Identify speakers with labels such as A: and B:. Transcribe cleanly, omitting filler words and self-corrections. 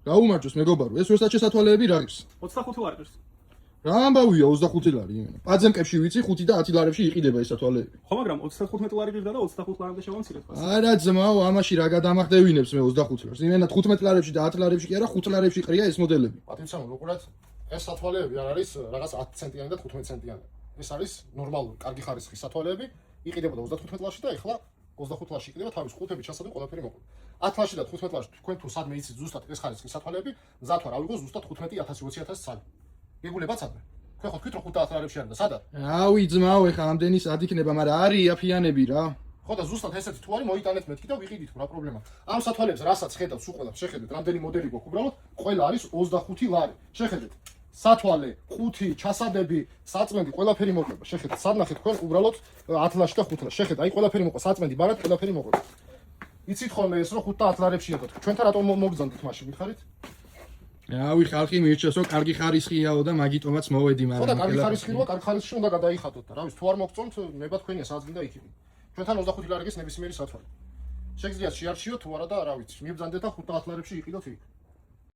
A: გაუმარჯოს მეგობარო, ეს ვერსაჩე სათვალეები რა არის?
B: 25 ლარებს.
A: რა ამბავია 25 ლარი იმენა. პაძემკებში ვიცი 5 და 10 ლარებში იყიდება ეს სათვალეები.
B: ხო, მაგრამ 35 ლარი გირდა და 25 ლარამდე შევამცირეთ.
A: არა ძმაო, ამაში რა გადამახდევინებს მე 25 ლარს. იმენა 15 ლარებში და 10 ლარებში კი არა, 5 ლარებში ყრია ეს მოდელები.
C: პატრიცია, უყურეთ, ეს სათვალეები არ არის რაღაც 10 ცენტიანი და 15 ცენტიანი. ეს არის ნორმალური, კარგი ხარისხის სათვალეები, იყიდებოდა 35 ლარში და ეხლა 25 ლარში იყიდება, თავის ყუთები ჩასადე ყველაფერი მოყვა. 10 ლარში და 15 ლარში თქვენ თუ სადმე იცით ზუსტად ეს ხარისხის სათვალეები, მზად ვარ ავიღო ზუსტად 15,000-20,000 ცალი. გეგულებაც ადრე. თქვენ ხო თქვით რომ 500 ლარებში არის და სადაა?
A: რავი ძმაო, ეხლა ამდენი სად იქნება, მაგრამ არის იაფიანები რა.
C: ხო და ზუსტად ესეთი თუ არის მოიტანეთ მეთქი და ვიყიდით რა პრობლემაა. ამ სათვალეებს რასაც ხედავთ უყველად, შეხედეთ, რამდენი მოდელი გვაქვს უბრალოდ, ყველა არის 25 ლარი. შეხედეთ. სათვალე, 5, ჩასადები, საწმენდი, ყველაფერი მოყვება. შეხედეთ, სადნახეთ თქვენ უბრალოდ 10 ლარში და 5 ლარში. შეხედეთ, აი ყველაფერი მოყვა, საწმენდი, ბარად ყველაფერი მოყვება. იცით ხოლმე ეს რომ 5 და 10 ლარებში იყო. ჩვენთან რატომ მოგზავნით მაშინ, მიხარით?
A: რავი, ხალხი მირჩეს რომ კარგი ხარისხიაო და მაგიტომაც მოვედი,
C: ხო და
A: მაგრამ
C: კარგი ხარისხი როა, კარგი ხარისხი უნდა გადაიხადოთ და რა ვიცი, თუ არ მოგწონთ, ნება თქვენია სადაც გინდა იქით. ჩვენთან 25 ლარი გის ნებისმიერი სათვალე. შეგიძლიათ შეარჩიოთ თუ არა და რა ვიცი, მიბრძანდეთ და 5 და 10 ლარებში იყიდოთ იქ.